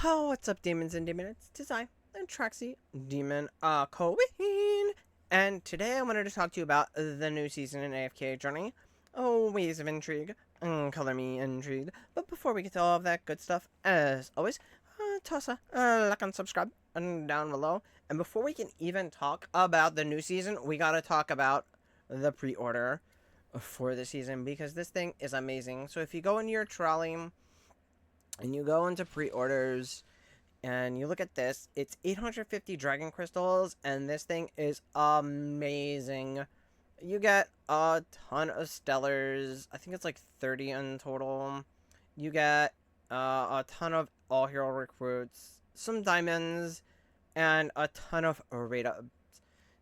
Oh, what's up, demons and demonettes? Tis I, Traxy, Demon, Queen. And today I wanted to talk to you about the new season in AFK Journey. Oh, Ways of Intrigue. Color me intrigued. But before we get to all of that good stuff, as always, toss a like and subscribe down below. And before we can even talk about the new season, we gotta talk about the pre-order for the season because this thing is amazing. So if you go into your trolley and you go into pre-orders and you look at this, it's 850 dragon crystals, and this thing is amazing. You get a ton of stellars. I think it's like 30 in total. You get a ton of all hero recruits, some diamonds, and a ton of raid ups.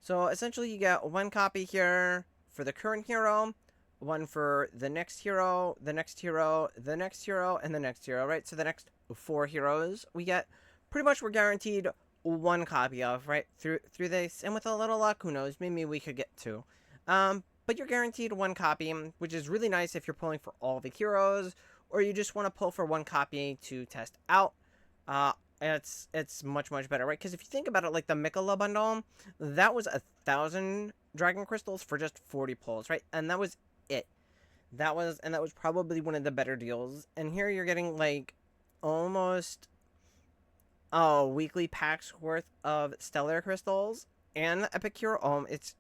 So essentially, you get one copy here for the current hero, one for the next hero, the next hero, the next hero, and the next hero, right? So the next 4 heroes we get, pretty much we're guaranteed one copy of, right? Through this, and with a little luck, who knows, maybe we could get 2. But you're guaranteed one copy, which is really nice if you're pulling for all the heroes, or you just want to pull for one copy to test out. It's much better, right? Because if you think about it, like the Mikola bundle, that was 1,000 dragon crystals for just 40 pulls, right? And that was it. That was probably one of the better deals. And here you're getting like almost weekly packs worth of stellar crystals and epic hero. It's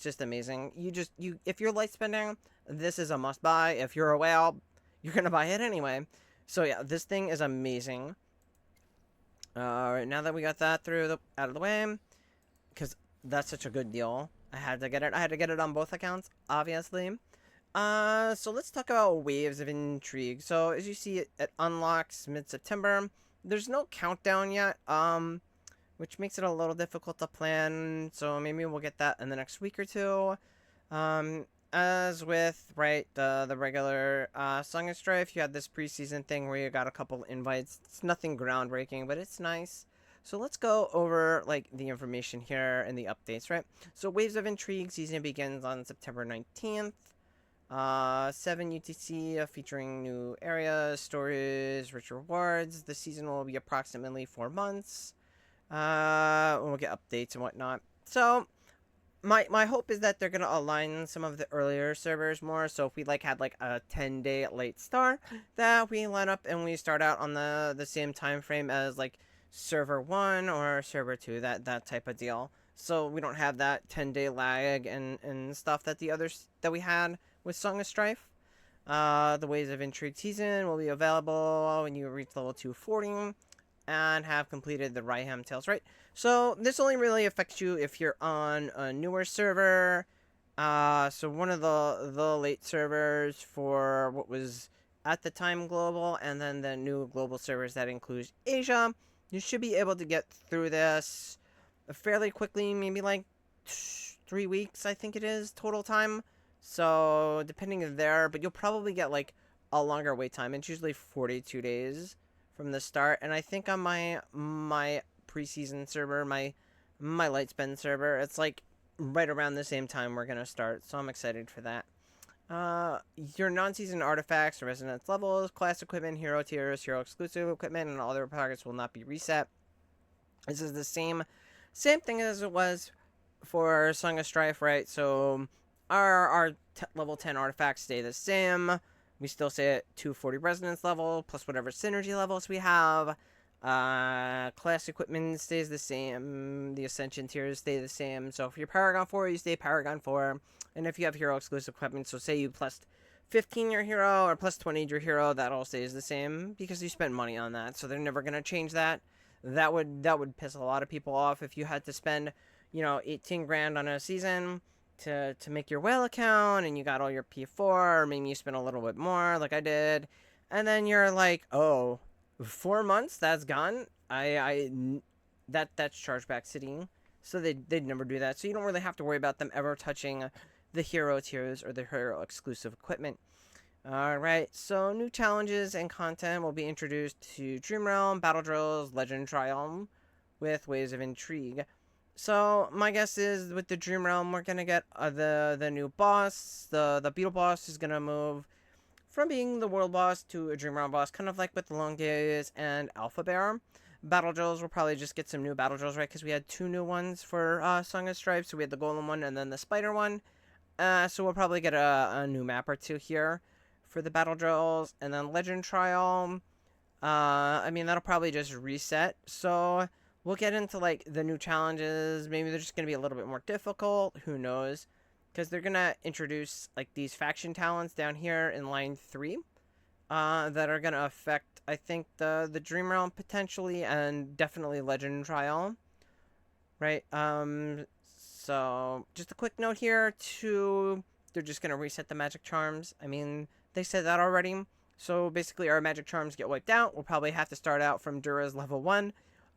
just amazing. You if you're light spending, this is a must buy. If you're a whale, you're gonna buy it anyway. So yeah, this thing is amazing. Right, now that we got that out of the way, because that's such a good deal, I had to get it. I had to get it on both accounts, obviously. So let's talk about Waves of Intrigue. So as you see, it unlocks mid-September. There's no countdown yet, which makes it a little difficult to plan. So maybe we'll get that in the next week or two. As with, right, the regular Song of Strife, you had this preseason thing where you got a couple invites. It's nothing groundbreaking, but it's nice. So let's go over, like, the information here and the updates, right? So Waves of Intrigue season begins on September 19th. 7 UTC featuring new areas, stories, rich rewards. The season will be approximately 4 months. We'll get updates and whatnot. So my hope is that they're gonna align some of the earlier servers more. So if we had like a 10-day late start, that we line up and we start out on the same time frame as like server 1 or server 2, that type of deal. So we don't have that 10-day lag and stuff that the others that we had with Song of Strife. The Waves of Intrigue season will be available when you reach level 240 and have completed the Ryham Tales, right? So this only really affects you if you're on a newer server. So one of the late servers for what was at the time global, and then the new global servers that includes Asia. You should be able to get through this fairly quickly, maybe like 3 weeks, I think it is, total time. So depending there, but you'll probably get like a longer wait time. It's usually 42 days from the start, and I think on my preseason server, my light spend server, it's like right around the same time we're gonna start. So I'm excited for that. Your non-season artifacts, resonance levels, class equipment, hero tiers, hero exclusive equipment, and all their targets will not be reset. This is the same thing as it was for Song of Strife, right? So our level 10 artifacts stay the same. We still stay at 240 resonance level, plus whatever synergy levels we have. Class equipment stays the same. The Ascension tiers stay the same. So if you're Paragon 4, you stay Paragon 4. And if you have hero exclusive equipment, so say you plus 15 your hero or plus 20 your hero, that all stays the same because you spent money on that. So they're never going to change that. That would piss a lot of people off if you had to spend, 18 grand on a season to make your whale account, and you got all your P4, or maybe you spent a little bit more like I did, and then you're like, oh, 4 months, that's gone. That's chargeback sitting. So they'd never do that. So you don't really have to worry about them ever touching the hero tiers or the hero exclusive equipment. Alright, so new challenges and content will be introduced to Dream Realm, Battle Drills, Legend Triumph with Waves of Intrigue. So my guess is with the Dream Realm, we're gonna get the new boss. The beetle boss is gonna move from being the world boss to a dream realm boss, kind of like with the Long Days and Alpha Bear. Battle drills, we'll probably just get some new battle drills, right? Because we had 2 new ones for Song of Strife. So we had the Golem one and then the Spider one. So we'll probably get a new map or 2 here for the battle drills. And then Legend Trial. I mean, that'll probably just reset. So we'll get into, like, the new challenges. Maybe they're just going to be a little bit more difficult. Who knows? Because they're going to introduce, like, these faction talents down here in line 3. That are going to affect, I think, the Dream Realm potentially, and definitely Legend Trial. Right? So, just a quick note here, too. They're just going to reset the magic charms. I mean, they said that already. So, basically, our magic charms get wiped out. We'll probably have to start out from Dura's level 1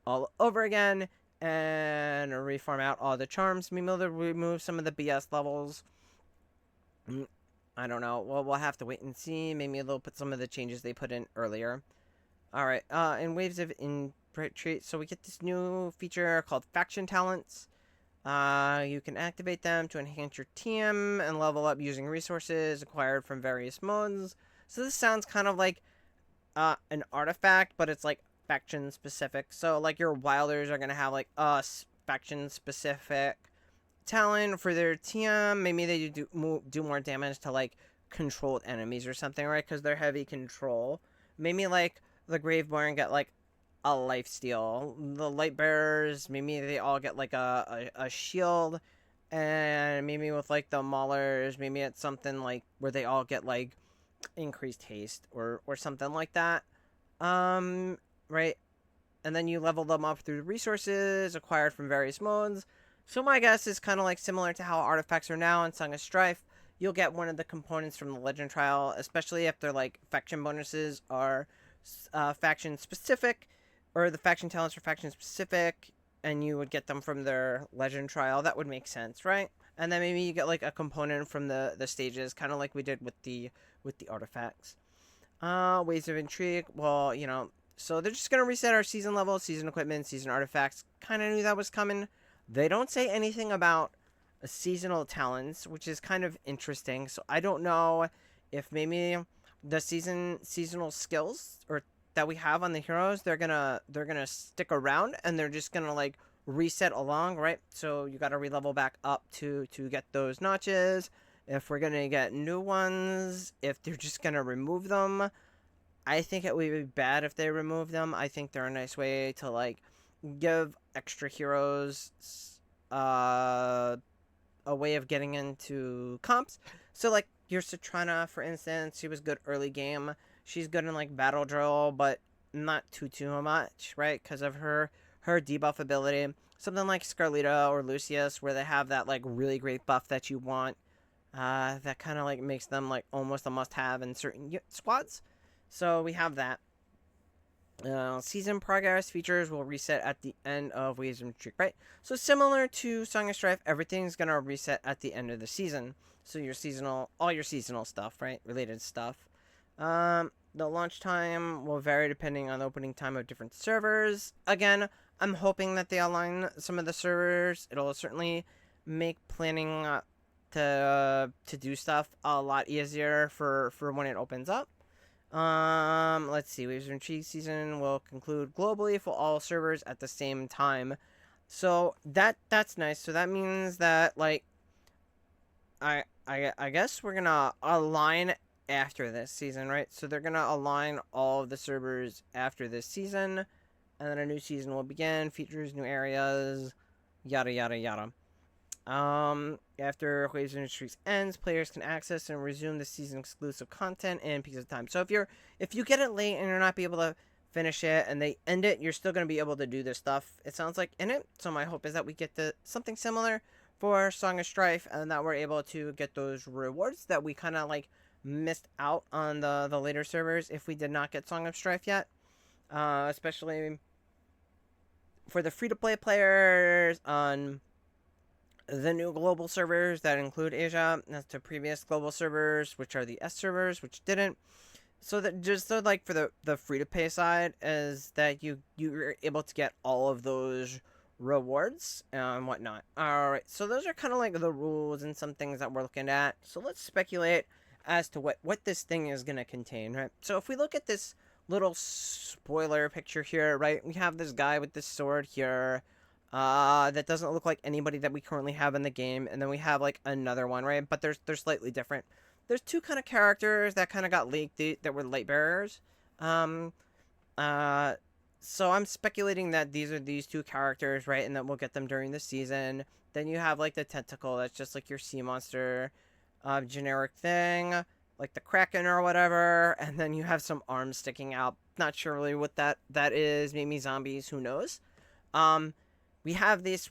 all over again. And reform out all the charms. Maybe they'll remove some of the BS levels. I don't know. Well, we'll have to wait and see. Maybe they'll put some of the changes they put in earlier. Alright, in Waves of Infiltrate, so we get this new feature called Faction Talents. You can activate them to enhance your team and level up using resources acquired from various modes. So this sounds kind of like an artifact, but it's like faction specific. So like your Wilders are going to have like a faction specific talent for their team. Maybe they do more damage to like controlled enemies or something, right? Because they're heavy control. Maybe like the Graveborn get like a lifesteal. The Lightbearers, maybe they all get like a shield. And maybe with like the Maulers, maybe it's something like where they all get like increased haste or something like that. Right? And then you level them up through resources acquired from various modes. So my guess is kind of like similar to how artifacts are now in Song of Strife. You'll get one of the components from the Legend Trial, especially if their like faction bonuses are faction specific, or the faction talents are faction specific, and you would get them from their Legend Trial. That would make sense, right? And then maybe you get like a component from the stages, kind of like we did with the artifacts. Waves of Intrigue. Well, you know, so they're just gonna reset our season level, season equipment, season artifacts. Kind of knew that was coming. They don't say anything about seasonal talents, which is kind of interesting. So I don't know if maybe the seasonal skills or that we have on the heroes, they're gonna stick around and they're just gonna like reset along, right? So you gotta re-level back up to get those notches. If we're gonna get new ones, if they're just gonna remove them, I think it would be bad if they remove them. I think they're a nice way to like give extra heroes a way of getting into comps. So like your Citrana, for instance, she was good early game. She's good in like battle drill, but not too much, right? Because of her debuff ability. Something like Scarlita or Lucius, where they have that like really great buff that you want. That kind of like makes them like almost a must-have in certain squads. So we have that. Season progress features will reset at the end of Waves of Intrigue, right? So similar to Song of Strife, everything's gonna reset at the end of the season. So your all your seasonal stuff, right? Related stuff. The launch time will vary depending on the opening time of different servers. Again, I'm hoping that they align some of the servers. It'll certainly make planning to do stuff a lot easier for when it opens up. Let's see. Waves of Intrigue season will conclude globally for all servers at the same time. So that's nice. So that means that like I guess we're gonna align after this season, right? So they're gonna align all of the servers after this season, and then a new season will begin. Features new areas, yada yada yada. After Waves of Intrigue ends, players can access and resume the season exclusive content in peaks of time. So if you get it late and you're not be able to finish it and they end it, you're still gonna be able to do this stuff. It sounds like in it. So my hope is that we get something similar for Song of Strife, and that we're able to get those rewards that we kind of like missed out on the later servers if we did not get Song of Strife yet. Especially for the free-to-play players on the new global servers that include Asia. That's to previous global servers, which are the S servers, which didn't. So that just so like for the free-to-pay side is that you're able to get all of those rewards and whatnot. Alright, so those are kind of like the rules and some things that we're looking at. So let's speculate as to what this thing is going to contain, right? So if we look at this little spoiler picture here, right, we have this guy with this sword here, that doesn't look like anybody that we currently have in the game, and then we have like another one, right? But they're slightly different. There's two kind of characters that kind of got leaked that were light bearers. Um, uh, so I'm speculating that these are these two characters, right? And that we'll get them during the season. Then you have like the tentacle, that's just like your sea monster, generic thing, like the Kraken or whatever. And then you have some arms sticking out. Not sure really what that is. Maybe zombies. Who knows? Um, we have this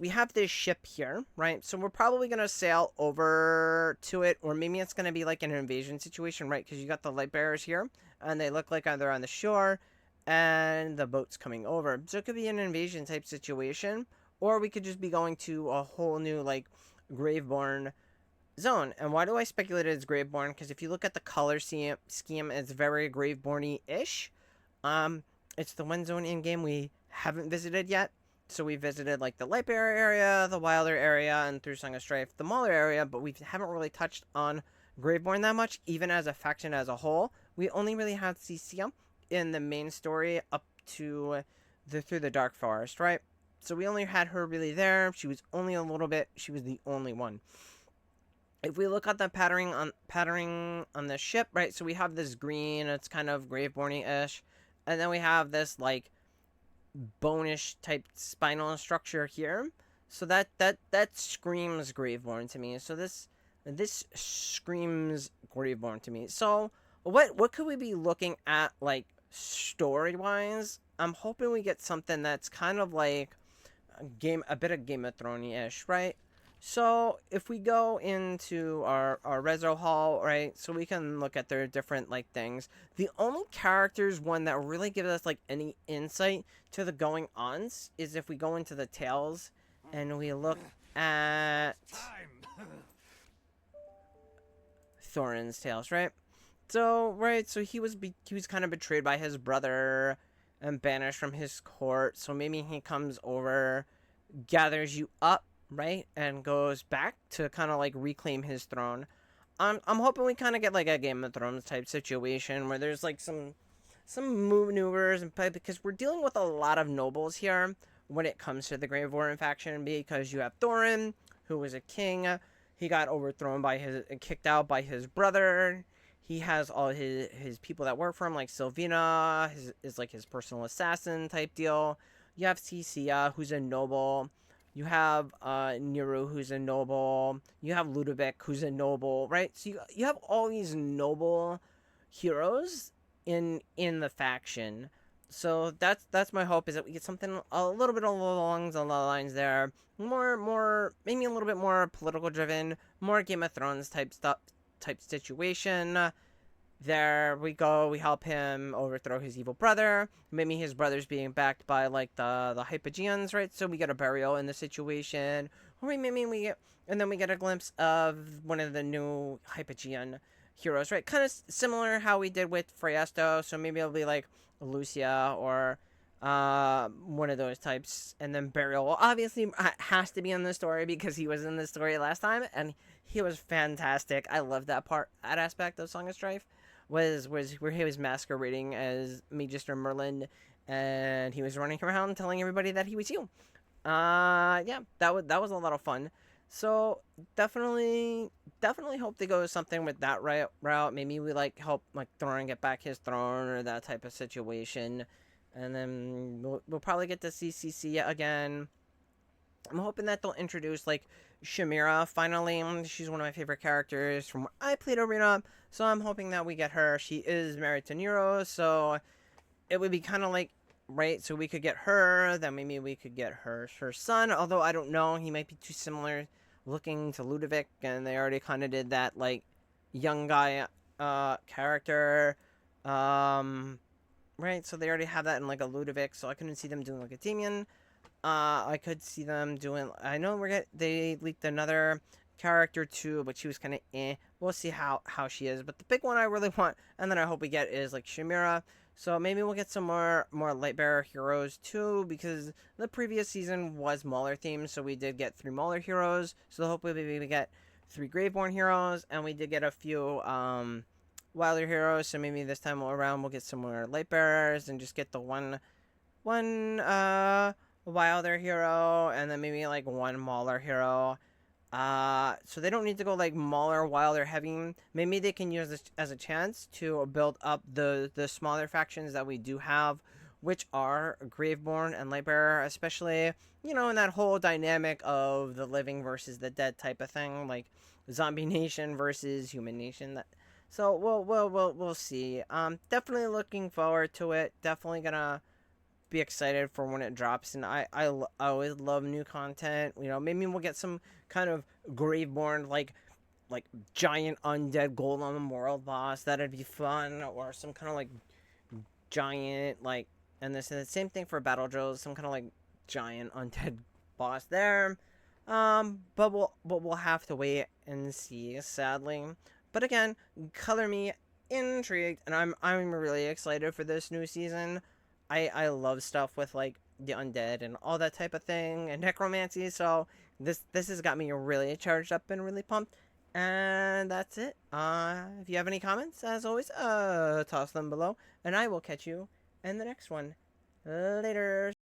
ship here, right? So we're probably gonna sail over to it, or maybe it's gonna be like an invasion situation, right? Because you got the light bearers here, and they look like they're on the shore, and the boat's coming over. So it could be an invasion type situation, or we could just be going to a whole new like Graveborn zone. And why do I speculate it's Graveborn? Because if you look at the color scheme, it's very Graveborny-ish. Um, it's the one zone in game we haven't visited yet. So we visited like the Lightbearer area, the Wilder area, and through Song of Strife, the Mauler area, but we haven't really touched on Graveborn that much, even as a faction as a whole. We only really had Cecilia in the main story up to through the Dark Forest, right? So we only had her really there. She was only a little bit. She was the only one. If we look at the patterning on the ship, right? So we have this green. It's kind of Graveborny-ish, and then we have this like bonish type spinal structure here. So that screams Graveborn to me. So this screams Graveborn to me. So what could we be looking at like story wise? I'm hoping we get something that's kind of like a bit of Game of Thrones-ish, right? So if we go into our Rezo Hall, right, so we can look at their different like things. The only characters one that really gives us like any insight to the going ons is if we go into the tales and we look at Thorin's tales, right? So so he was kind of betrayed by his brother and banished from his court. So maybe he comes over, gathers you up, right, and goes back to kind of like reclaim his throne. I'm hoping we kind of get like a Game of Thrones type situation where there's like some maneuvers, and because we're dealing with a lot of nobles here when it comes to the Graveborn faction, because you have Thorin, who was a king. He got overthrown by kicked out by his brother. He has all his people that work for him, like Sylvina, is like his personal assassin type deal. You have Cecilia, who's a noble. You have Nero, who's a noble. You have Ludovic, who's a noble, right? So you have all these noble heroes in the faction. So that's my hope, is that we get something a little bit along the lines there, more maybe a little bit more political driven, more Game of Thrones type situation. There we go. We help him overthrow his evil brother. Maybe his brother's being backed by like the Hypogeans, right? So we get a burial in the situation, or maybe and then we get a glimpse of one of the new Hypogean heroes, right? Kind of similar how we did with Freyasto. So maybe it'll be like Lucia or one of those types, and then burial. Well, obviously has to be in the story because he was in the story last time, and he was fantastic. I love that aspect of Song of Strife. Was where he was masquerading as Magister Merlin, and he was running around telling everybody that he was you. Yeah, that was a lot of fun. So definitely hope they go something with that route. Maybe we like help like Thorin get back his throne or that type of situation, and then we'll probably get to see Cecilia again. I'm hoping that they'll introduce like Shamira finally. She's one of my favorite characters from when I played Arena, so I'm hoping that we get her. She is married to Nero, so it would be kind of like, right, so we could get her, then maybe we could get her son, although I don't know, he might be too similar looking to Ludovic, and they already kind of did that like young guy character, right, so they already have that in like a Ludovic, so I couldn't see them doing like a Damien. I could see them doing. I know they leaked another character too, but she was kind of eh. We'll see how she is. But the big one I really want, and then I hope we get, is like Shamira. So maybe we'll get some more Lightbearer heroes too, because the previous season was Mauler themed, so we did get 3 Mauler heroes. So hopefully we get 3 Graveborn heroes, and we did get a few Wilder heroes. So maybe this time around we'll get some more Light Bearers and just get the one Wilder hero, and then maybe like one Mauler hero. So they don't need to go like Mauler, Wilder heavy. Maybe they can use this as a chance to build up the smaller factions that we do have, which are Graveborn and Lightbearer, especially, you know, in that whole dynamic of the living versus the dead type of thing, like Zombie Nation versus Human Nation. So we'll see. Definitely looking forward to it. Definitely gonna be excited for when it drops, and I always love new content. You know, maybe we'll get some kind of Graveborn like giant undead golem world boss. That'd be fun, or some kind of like giant like, and this and the same thing for battle drills, some kind of like giant undead boss there. But we'll have to wait and see, sadly. But again, color me intrigued, and I'm really excited for this new season. I love stuff with like the undead and all that type of thing and necromancy. So this has got me really charged up and really pumped. And that's it. If you have any comments, as always, toss them below, and I will catch you in the next one. Later.